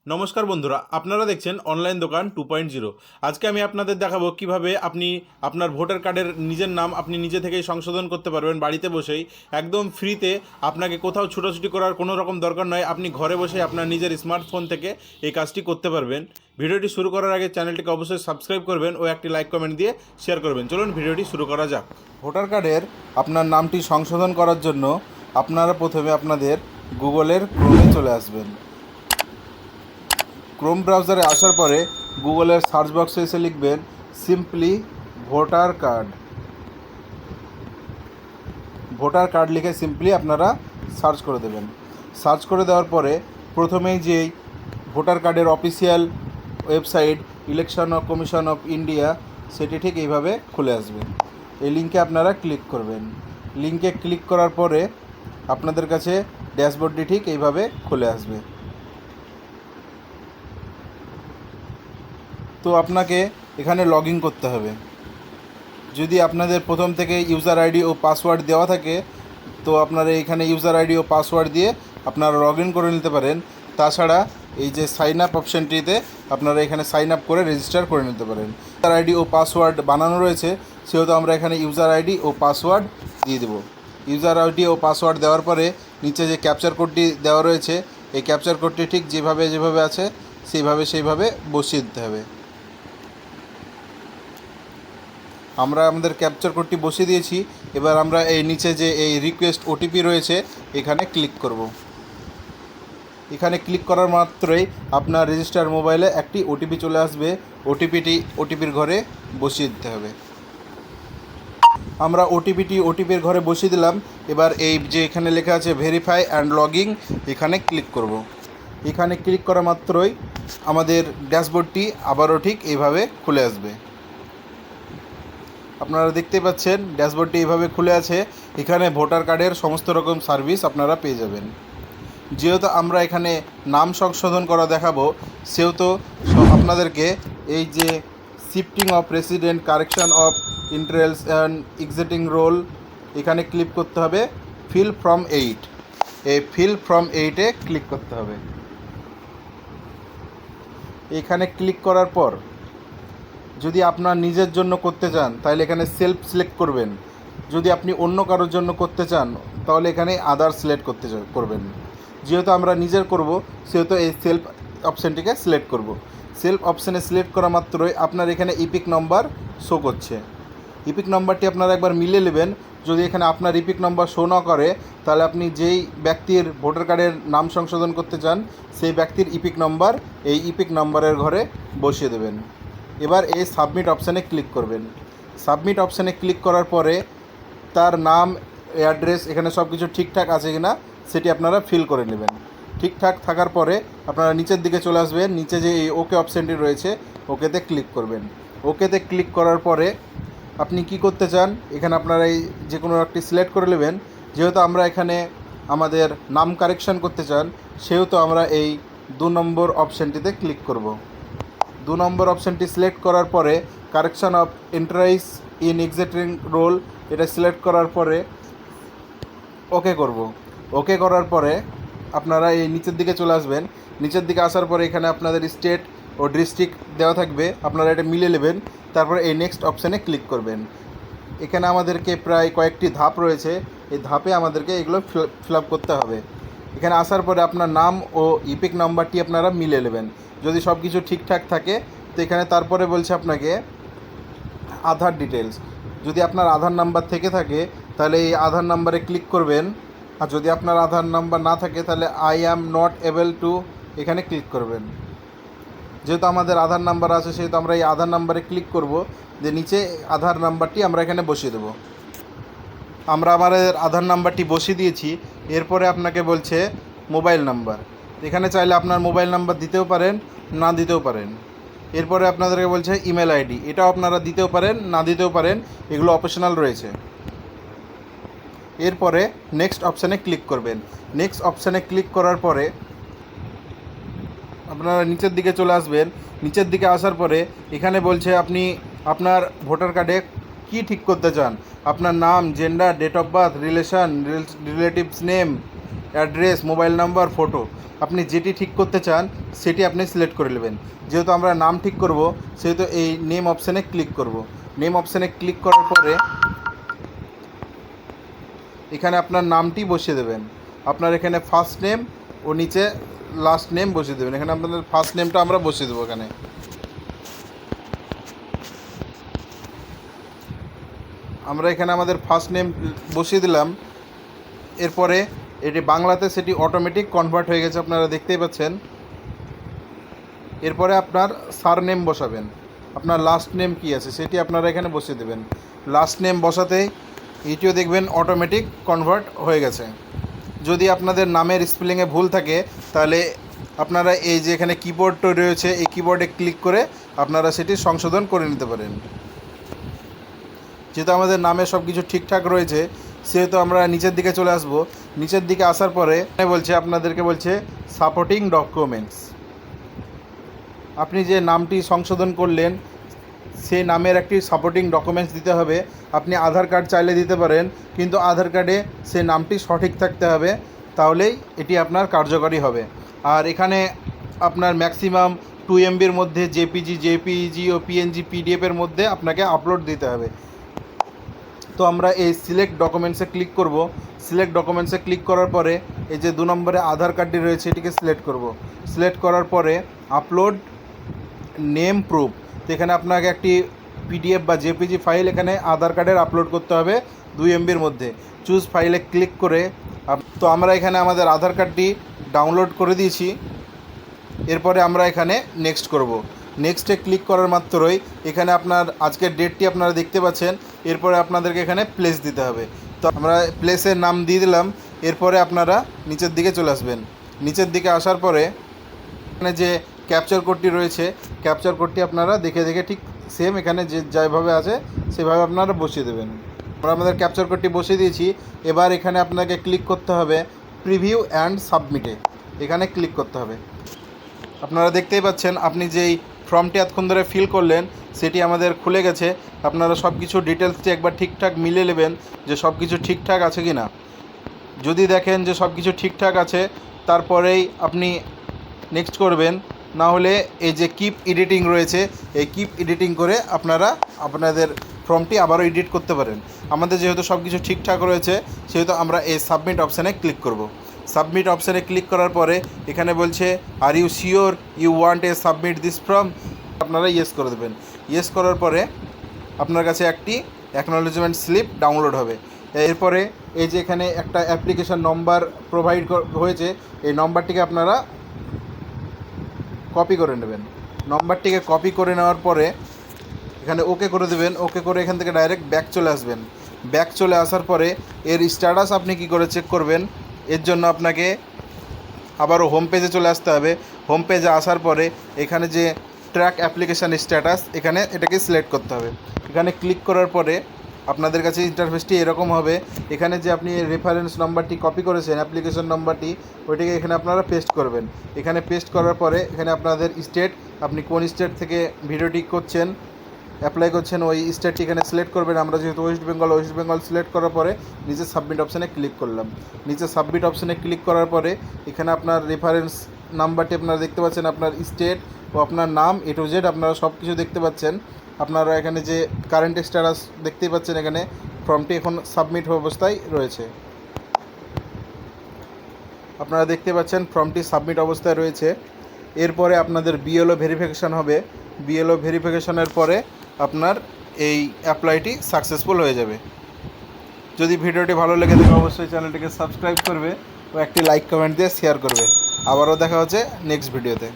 নমস্কার বন্ধুরা, আপনারা দেখছেন অনলাইন দোকান 2.0। আজকে আমি আপনাদের দেখাবো কিভাবে আপনি আপনার ভোটার কার্ডের নিজের নাম আপনি নিজে থেকেই সংশোধন করতে পারবেন বাড়িতে বসেই, একদম ফ্রিতে। আপনাকে কোথাও ছুটোছুটি করার কোনো রকম দরকার নয়, আপনি ঘরে বসে আপনার নিজের স্মার্টফোন থেকে এই কাজটি করতে পারবেন। ভিডিওটি শুরু করার আগে চ্যানেলটিকে অবশ্যই সাবস্ক্রাইব করবেন ও একটি লাইক কমেন্ট দিয়ে শেয়ার করবেন। চলুন ভিডিওটি শুরু করা যাক। ভোটার কার্ডের আপনার নামটি সংশোধন করার জন্য আপনারা প্রথমে আপনাদের গুগলের ক্রোমে চলে আসবেন। ক্রোম ব্রাউজারে আসার পরে গুগলের সার্চ বক্সে এসে লিখবেন simply voter card. Voter card লিখে সিম্পলি আপনারা সার্চ করে দেবেন। সার্চ করে দেওয়ার পরে প্রথমেই যেই ভোটার কার্ডের official website election commission of India, সেটি ঠিক এইভাবে খুলে আসবে। এই লিঙ্কে আপনারা ক্লিক করবেন। লিঙ্কে ক্লিক করার পরে আপনাদের কাছে ড্যাশবোর্ডটি ঠিক এইভাবে খুলে আসবে। তো আপনাকে এখানে লগ ইন করতে হবে। যদি আপনাদের প্রথম থেকে ইউজার আইডি ও পাসওয়ার্ড দেওয়া থাকে তো আপনারা এখানে ইউজার আইডি ও পাসওয়ার্ড দিয়ে আপনারা লগ ইন করে নিতে পারেন। তাছাড়া এই যে সাইন আপ অপশানটিতে আপনারা এখানে সাইন আপ করে রেজিস্টার করে নিতে পারেন। ইউজার আইডি ও পাসওয়ার্ড বানানো রয়েছে, সেহেতু আমরা এখানে ইউজার আইডি ও পাসওয়ার্ড দিয়ে দেবো। ইউজার আইডি ও পাসওয়ার্ড দেওয়ার পরে নিচে যে ক্যাপচার কোডটি দেওয়া রয়েছে, এই ক্যাপচার কোডটি ঠিক যেভাবে আছে সেইভাবে বসিয়ে দিতে হবে। আমরা আমাদের ক্যাপচার কোডটি বসিয়ে দিয়েছি। এবার আমরা এই নিচে যে এই রিকোয়েস্ট ওটিপি রয়েছে এখানে ক্লিক করব। এখানে ক্লিক করার মাত্রই আপনার রেজিস্টার মোবাইলে একটি ওটিপি চলে আসবে। ওটিপির ঘরে বসিয়ে দিতে হবে। আমরা ওটিপির ঘরে বসিয়ে দিলাম। এবার এই যে এখানে লেখা আছে ভেরিফাই অ্যান্ড লগিং, এখানে ক্লিক করব। এখানে ক্লিক করা মাত্রই আমাদের ড্যাশবোর্ডটি আবারও ঠিক এইভাবে খুলে আসবে। আপনারা দেখতে পাচ্ছেন ড্যাশবোর্ডটি এইভাবে খুলে আছে। এখানে ভোটার কার্ডের সমস্ত রকম সার্ভিস আপনারা পেয়ে যাবেন। যেহেতু আমরা এখানে নাম সংশোধন করা দেখাবো, সেহেতু আপনাদেরকে এই যে shifting of resident, correction of entries and existing roll, এখানে ক্লিক করতে হবে। ফিল ফ্রম 8, এই ফিল ফ্রম 8-এ ক্লিক করতে হবে। এখানে ক্লিক করার পর যদি আপনার নিজের জন্য করতে চান তাহলে এখানে সেলফ সিলেক্ট করবেন। যদি আপনি অন্য কারোর জন্য করতে চান তাহলে এখানে আদার সিলেক্ট করবেন। যেহেতু আমরা নিজের করব সেহেতু এই সেলফ অপশানটিকে সিলেক্ট করব। সেলফ অপশানে সিলেক্ট করা মাত্রই আপনার এখানে ইপিক নম্বর শো করছে। ইপিক নম্বরটি আপনারা একবার মিলিয়ে নেবেন। যদি এখানে আপনার ইপিক নম্বর শো না করে তাহলে আপনি যেই ব্যক্তির ভোটার কার্ডের নাম সংশোধন করতে চান সেই ব্যক্তির ইপিক নম্বর এই ইপিক নম্বরের ঘরে বসিয়ে দেবেন। এবার এই সাবমিট অপশানে ক্লিক করবেন। সাবমিট অপশানে ক্লিক করার পরে তার নাম, অ্যাড্রেস, এখানে সব কিছু ঠিকঠাক আছে কি না সেটি আপনারা ফিল করে নেবেন। ঠিকঠাক থাকার পরে আপনারা নিচের দিকে চলে আসবেন। নিচে যে এই ওকে অপশানটি রয়েছে ওকেতে ক্লিক করবেন। ওকেতে ক্লিক করার পরে আপনি কি করতে চান এখানে আপনারা এই যে কোনো একটি সিলেক্ট করে নেবেন। যেহেতু আমরা এখানে আমাদের নাম কারেকশন করতে চান সেহেতু আমরা এই 2 নম্বর অপশানটিতে ক্লিক করব। 2 নম্বর অপশানটি সিলেক্ট করার পরে correction of entries in existing roll, এটা সিলেক্ট করার পরে ওকে করব। ওকে করার পরে আপনারা এই নিচের দিকে চলে আসবেন। নিচের দিকে আসার পরে এখানে আপনাদের স্টেট ও ডিস্ট্রিক্ট দেওয়া থাকবে, আপনারা এটা মিলিয়ে নেবেন। তারপরে এই নেক্সট অপশানে ক্লিক করবেন। এখানে আমাদেরকে প্রায় কয়েকটি ধাপ রয়েছে, এই ধাপে আমাদেরকে এগুলো ফিল আপ করতে হবে। এখানে আসার পরে আপনার নাম ও ইপিক নাম্বারটি আপনারা মিলিয়ে নেবেন। যদি সব কিছু ঠিকঠাক থাকে তো এখানে তারপরে বলছে আপনাকে আধার ডিটেলস। যদি আপনার আধার নাম্বার থেকে থাকে তাহলে এই আধার নাম্বারে ক্লিক করবেন। আর যদি আপনার আধার নাম্বার না থাকে তাহলে I am not able to, এখানে ক্লিক করবেন। যেহেতু আমাদের আধার নাম্বার আছে সেহেতু আমরা এই আধার নাম্বারে ক্লিক করব। যে নিচে আধার নাম্বারটি আমরা এখানে বসিয়ে দেবো। আমরা আমাদের আধার নাম্বারটি বসিয়ে দিয়েছি। এরপরে আপনাকে বলছে মোবাইল নাম্বার। এখানে চাইলে আপনার মোবাইল নাম্বার দিতেও পারেন, না দিতেও পারেন। এরপরে আপনাদেরকে বলছে ইমেল আইডি, এটাও আপনারা দিতেও পারেন, না দিতেও পারেন, এগুলো অপশনাল রয়েছে। এরপরে নেক্সট অপশানে ক্লিক করবেন। নেক্সট অপশানে ক্লিক করার পরে আপনারা নিচের দিকে চলে আসবেন। নিচের দিকে আসার পরে এখানে বলছে আপনি আপনার ভোটার কার্ডে কী ঠিক করতে চান। আপনার নাম, gender, date of birth, relatives name, address, mobile number, photo, আপনি যেটি ঠিক করতে চান সেটি আপনি সিলেক্ট করে নেবেন। যেহেতু আমরা নাম ঠিক করব সেহেতু এই নেম অপশানে ক্লিক করব। নেম অপশানে ক্লিক করার পরে এখানে আপনার নামটি বসিয়ে দেবেন। আপনার এখানে ফার্স্ট নেম ও নিচে লাস্ট নেম বসিয়ে দেবেন। এখানে আপনাদের ফার্স্ট নেমটা আমরা বসিয়ে দেবো। এখানে আমরা আমাদের ফার্স্ট নেম বসিয়ে দিলাম। এরপরে এটি বাংলাতে সেটি অটোমেটিক কনভার্ট হয়ে গেছে, আপনারা দেখতেই পাচ্ছেন। এরপরে আপনার সারনেম বসাবেন। আপনার লাস্ট নেম কী আছে সেটি আপনারা এখানে বসিয়ে দেবেন। লাস্ট নেম বসাতেই এটিও দেখবেন অটোমেটিক কনভার্ট হয়ে গেছে। যদি আপনাদের নামের স্পেলিংয়ে ভুল থাকে তাহলে আপনারা এই যে এখানে কিবোর্ডটা রয়েছে এই কিবোর্ডে ক্লিক করে আপনারা সেটি সংশোধন করে নিতে পারেন। যেহেতু আমাদের নামে সব কিছু ঠিকঠাক রয়েছে সেহেতু আমরা নিচের দিকে চলে আসব। নিচের দিকে আসার পরে আপনাদেরকে বলছে সাপোর্টিং ডকুমেন্টস। আপনি যে নামটি সংশোধন করলেন সেই নামের একটি সাপোর্টিং ডকুমেন্টস দিতে হবে। আপনি আধার কার্ড চাইলে দিতে পারেন, কিন্তু আধার কার্ডে সেই নামটি সঠিক থাকতে হবে, তাহলেই এটি আপনার কার্যকরী হবে। আর এখানে আপনার ম্যাক্সিমাম 2 MBর মধ্যে জেপিজি ও পিএনজি পিডিএফের মধ্যে আপনাকে আপলোড দিতে হবে। তো আমরা এই সিলেক্ট ডকুমেন্টসে ক্লিক করব। সিলেক্ট ডকুমেন্টসে ক্লিক করার পরে এই যে 2 নম্বরে আধার কার্ডটি রয়েছে এটিকে সিলেক্ট করব। সিলেক্ট করার পরে আপলোড নেম প্রুফ, তো এখানে আপনাকে একটি পিডিএফ বা জেপিজি ফাইল এখানে আধার কার্ডের আপলোড করতে হবে 2 MBর মধ্যে। চুজ ফাইলে ক্লিক করে তো আমরা এখানে আমাদের আধার কার্ডটি ডাউনলোড করে দিয়েছি। এরপরে আমরা এখানে নেক্সট করব। নেক্সটে ক্লিক করার মাত্রই এখানে আপনার আজকের ডেটটি আপনারা দেখতে পাচ্ছেন। এরপরে আপনাদেরকে এখানে প্লেস দিতে হবে। তো আমরা প্লেসের নাম দিয়ে দিলাম। এরপরে আপনারা নিচের দিকে চলে আসবেন। নিচের দিকে আসার পরে এখানে যে ক্যাপচার কোডটি রয়েছে ক্যাপচার কোডটি আপনারা দেখে দেখে ঠিক সেম এখানে যেভাবে আছে সেভাবে আপনারা বসিয়ে দেবেন। আমরা আমাদের ক্যাপচার কোডটি বসিয়ে দিয়েছি। এবার এখানে আপনাকে ক্লিক করতে হবে প্রিভিউ অ্যান্ড সাবমিটে, এখানে ক্লিক করতে হবে। আপনারা দেখতেই পাচ্ছেন আপনি যেই ফর্মটি এতক্ষণ ধরে ফিল করলেন সেটি আমাদের খুলে গেছে। আপনারা সব কিছু ডিটেলসটি একবার ঠিকঠাক মিলে নেবেন যে সব কিছু ঠিকঠাক আছে কি না। যদি দেখেন যে সব কিছু ঠিকঠাক আছে তারপরেই আপনি নেক্সট করবেন, না হলে এই যে কিপ এডিটিং রয়েছে এই কিপ এডিটিং করে আপনারা আপনাদের ফর্মটি আবারও এডিট করতে পারেন। আমাদের যেহেতু সব কিছু ঠিকঠাক রয়েছে সেহেতু আমরা এই সাবমিট অপশানে ক্লিক করব। সাবমিট অপশানে ক্লিক করার পরে এখানে বলছে are you sure you want a submit this form, আপনারা ইয়েস করে দেবেন। ইয়েস করার পরে আপনার কাছে একটি অ্যাকনলেজমেন্ট স্লিপ ডাউনলোড হবে। এরপরে এই যে এখানে একটা অ্যাপ্লিকেশন নম্বর প্রোভাইড হয়েছে এই নম্বরটিকে আপনারা কপি করে নেবেন। নম্বরটিকে কপি করে নেওয়ার পরে এখানে ওকে করে দেবেন। ওকে করে এখান থেকে ডাইরেক্ট ব্যাক চলে আসবেন। ব্যাক চলে আসার পরে এর স্ট্যাটাস আপনি কি করে চেক করবেন, এর জন্য আপনাকে আবারও হোম পেজে চলে আসতে হবে। হোম পেজে আসার পরে এখানে যে ট্র্যাক অ্যাপ্লিকেশান স্ট্যাটাস এখানে এটাকে সিলেক্ট করতে হবে। এখানে ক্লিক করার পরে আপনাদের কাছে ইন্টারফেসটি এরকম হবে। এখানে যে আপনি রেফারেন্স নম্বরটি কপি করেছেন অ্যাপ্লিকেশন নম্বরটি ওইটাকে এখানে আপনারা পেস্ট করবেন। এখানে পেস্ট করার পরে এখানে আপনাদের স্টেট, আপনি কোন স্টেট থেকে ভিডিওটি করছেন অ্যাপ্লাই করছেন ওই স্টেটটি এখানে সিলেক্ট করবেন। আমরা যেহেতু ওয়েস্ট বেঙ্গল সিলেক্ট করার পরে নিচে সাবমিট অপশানে ক্লিক করলাম। নিচে সাবমিট অপশানে ক্লিক করার পরে এখানে আপনার রেফারেন্স নাম্বারটি আপনারা দেখতে পাচ্ছেন, আপনার স্টেট ও আপনার নাম A to Z আপনারা সব কিছু দেখতে পাচ্ছেন। আপনারা এখানে যে কারেন্ট স্ট্যাটাস দেখতেই পাচ্ছেন, এখানে ফর্মটি এখন সাবমিট অবস্থায় রয়েছে। আপনারা দেখতে পাচ্ছেন ফর্মটি সাবমিট অবস্থায় রয়েছে। এরপরে আপনাদের BLO ভেরিফিকেশান হবে। BLO ভেরিফিকেশানের পরে আপনার এই অ্যাপ্লাইটি সাকসেসফুল হয়ে যাবে। যদি ভিডিওটি ভালো লেগে থাকে অবশ্যই চ্যানেলটিকে সাবস্ক্রাইব করবে ও একটি লাইক কমেন্ট দিয়ে শেয়ার করবে। আবারও দেখা হচ্ছে নেক্সট ভিডিওতে।